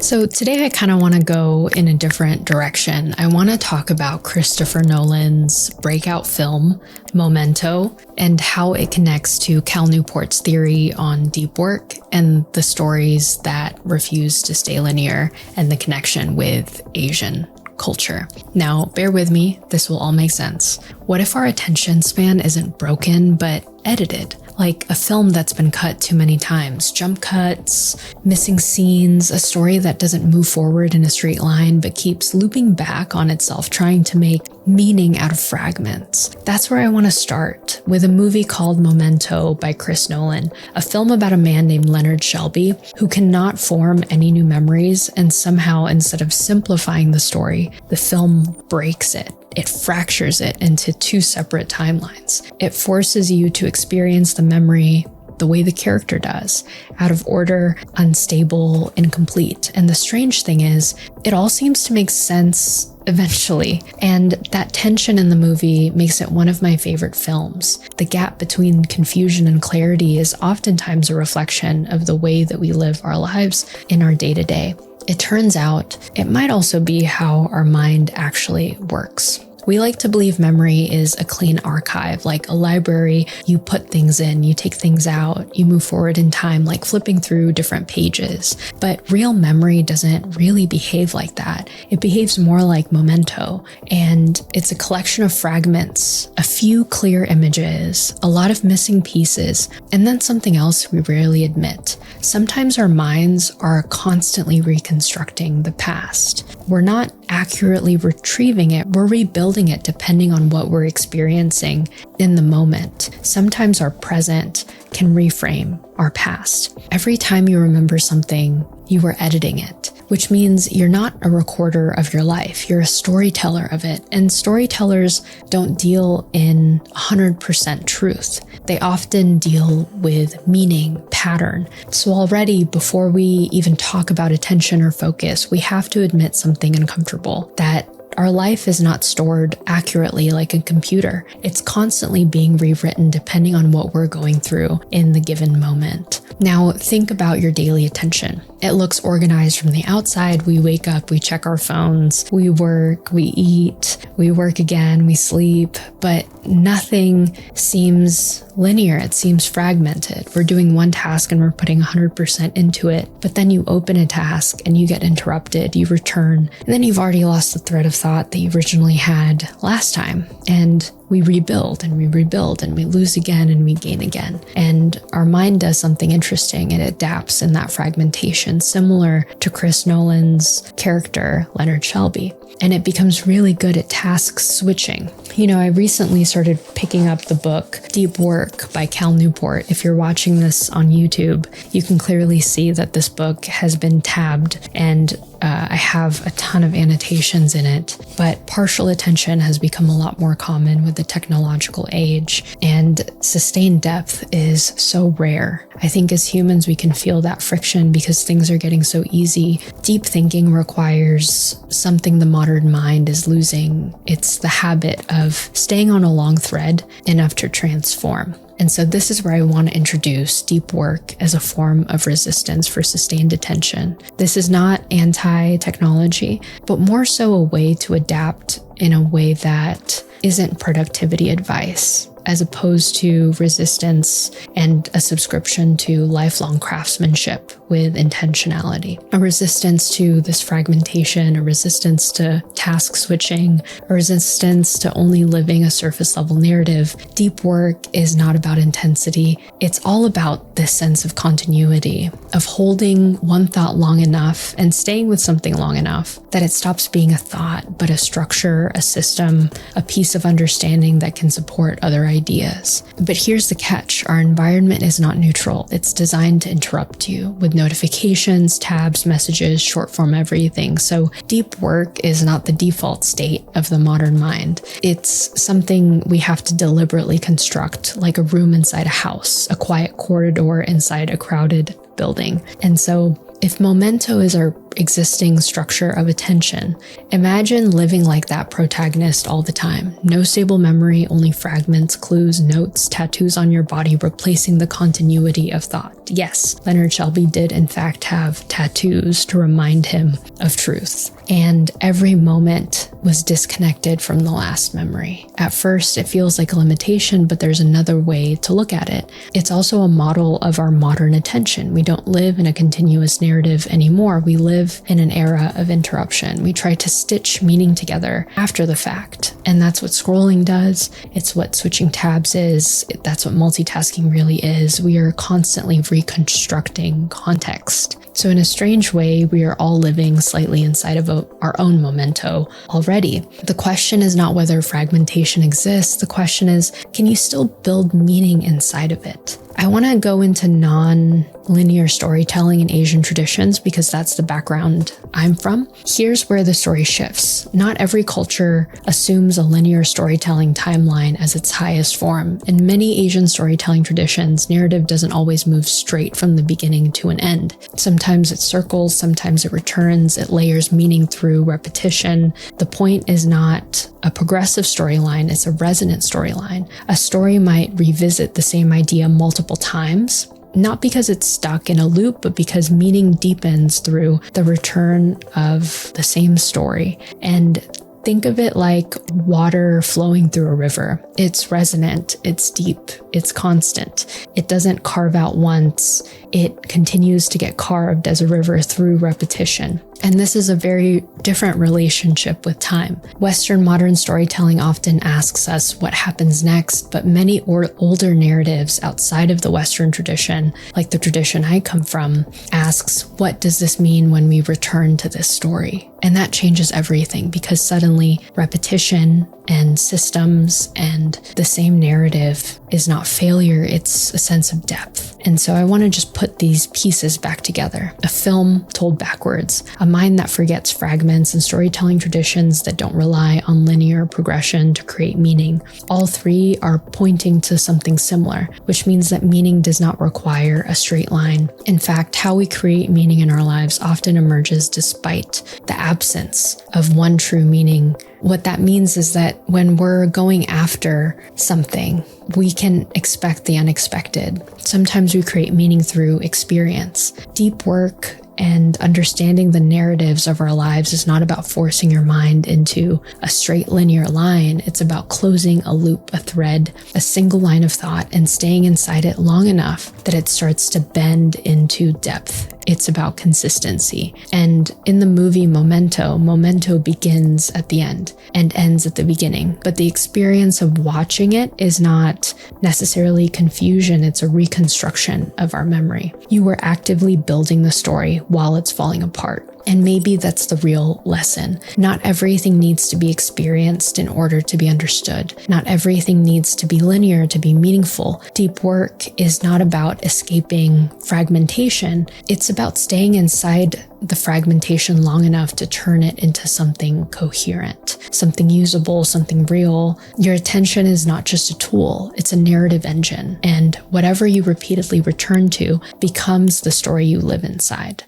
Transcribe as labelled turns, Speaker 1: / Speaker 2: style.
Speaker 1: So today I kind of want to go in a different direction. I want to talk about Christopher Nolan's breakout film, Memento, and how it connects to Cal Newport's theory on deep work and the stories that refuse to stay linear and the connection with Asian culture. Now, bear with me, this will all make sense. What if our attention span isn't broken, but edited? Like a film that's been cut too many times, jump cuts, missing scenes, a story that doesn't move forward in a straight line but keeps looping back on itself, trying to make meaning out of fragments. That's where I want to start, with a movie called Memento by Chris Nolan, a film about a man named Leonard Shelby who cannot form any new memories, and somehow, instead of simplifying the story, the film breaks it. It fractures it into two separate timelines. It forces you to experience the memory the way the character does, out of order, unstable, incomplete. And the strange thing is, it all seems to make sense eventually. And that tension in the movie makes it one of my favorite films. The gap between confusion and clarity is oftentimes a reflection of the way that we live our lives in our day-to-day. It turns out it might also be how our mind actually works. We like to believe memory is a clean archive, like a library. You put things in, you take things out, you move forward in time, like flipping through different pages. But real memory doesn't really behave like that. It behaves more like memento, and it's a collection of fragments, a few clear images, a lot of missing pieces, and then something else we rarely admit. Sometimes our minds are constantly reconstructing the past. We're not accurately retrieving it, we're rebuilding it depending on what we're experiencing in the moment. Sometimes our present can reframe our past. Every time you remember something, you were editing it, which means you're not a recorder of your life, you're a storyteller of it. And storytellers don't deal in 100% truth. They often deal with meaning, pattern. So already, before we even talk about attention or focus, we have to admit something uncomfortable, that our life is not stored accurately like a computer. It's constantly being rewritten depending on what we're going through in the given moment. Now, think about your daily attention. It looks organized from the outside. We wake up, we check our phones, we work, we eat, we work again, we sleep, but nothing seems linear. It seems fragmented. We're doing one task and we're putting 100% into it, but then you open a task and you get interrupted, you return, and then you've already lost the thread of thought that you originally had last time. And we rebuild and we rebuild and we lose again and we gain again. And our mind does something interesting. It adapts in that fragmentation, similar to Chris Nolan's character, Leonard Shelby. And it becomes really good at task switching. You know, I recently started picking up the book Deep Work by Cal Newport. If you're watching this on YouTube, you can clearly see that this book has been tabbed, and I have a ton of annotations in it. But partial attention has become a lot more common with the technological age, and sustained depth is so rare. I think as humans, we can feel that friction because things are getting so easy. Deep thinking requires something the modern mind is losing. It's the habit of staying on a long thread enough to transform. And so this is where I want to introduce deep work as a form of resistance for sustained attention. This is not anti-technology, but more so a way to adapt in a way that isn't productivity advice, as opposed to resistance and a subscription to lifelong craftsmanship with intentionality. A resistance to this fragmentation, a resistance to task switching, a resistance to only living a surface level narrative. Deep work is not about intensity. It's all about this sense of continuity, of holding one thought long enough and staying with something long enough that it stops being a thought, but a structure, a system, a piece of understanding that can support other ideas. But here's the catch. Our environment is not neutral. It's designed to interrupt you with notifications, tabs, messages, short form everything. So deep work is not the default state of the modern mind. It's something we have to deliberately construct, like a room inside a house, a quiet corridor inside a crowded building. And so if Memento is our existing structure of attention. Imagine living like that protagonist all the time. No stable memory, only fragments, clues, notes, tattoos on your body replacing the continuity of thought. Yes, Leonard Shelby did in fact have tattoos to remind him of truth. And every moment was disconnected from the last memory. At first, it feels like a limitation, but there's another way to look at it. It's also a model of our modern attention. We don't live in a continuous narrative anymore. We live in an era of interruption. We try to stitch meaning together after the fact. And that's what scrolling does. It's what switching tabs is. That's what multitasking really is. We are constantly reconstructing context. So in a strange way, we are all living slightly inside of our own memento already. The question is not whether fragmentation exists. The question is, can you still build meaning inside of it? I want to go into non-linear storytelling in Asian traditions because that's the background I'm from. Here's where the story shifts. Not every culture assumes a linear storytelling timeline as its highest form. In many Asian storytelling traditions, narrative doesn't always move straight from the beginning to an end. Sometimes it circles, sometimes it returns, it layers meaning through repetition. The point is not a progressive storyline, it's a resonant storyline. A story might revisit the same idea multiple times, not because it's stuck in a loop, but because meaning deepens through the return of the same story. And think of it like water flowing through a river. It's resonant, it's deep, it's constant. It doesn't carve out once, it continues to get carved as a river through repetition. And this is a very different relationship with time. Western modern storytelling often asks us what happens next, but many older narratives outside of the Western tradition, like the tradition I come from, asks, what does this mean when we return to this story? And that changes everything because suddenly repetition and systems and the same narrative is not failure, it's a sense of depth. And so I want to just put these pieces back together. A film told backwards, a mind that forgets fragments, and storytelling traditions that don't rely on linear progression to create meaning. All three are pointing to something similar, which means that meaning does not require a straight line. In fact, how we create meaning in our lives often emerges despite the absence of one true meaning. What that means is that when we're going after something, we can expect the unexpected. Sometimes we create meaning through experience. Deep work and understanding the narratives of our lives is not about forcing your mind into a straight linear line. It's about closing a loop, a thread, a single line of thought, and staying inside it long enough that it starts to bend into depth. It's about consistency. And in the movie Memento begins at the end and ends at the beginning. But the experience of watching it is not necessarily confusion. It's a reconstruction of our memory. You were actively building the story while it's falling apart. And maybe that's the real lesson. Not everything needs to be experienced in order to be understood. Not everything needs to be linear to be meaningful. Deep work is not about escaping fragmentation. It's about staying inside the fragmentation long enough to turn it into something coherent, something usable, something real. Your attention is not just a tool, it's a narrative engine. And whatever you repeatedly return to becomes the story you live inside.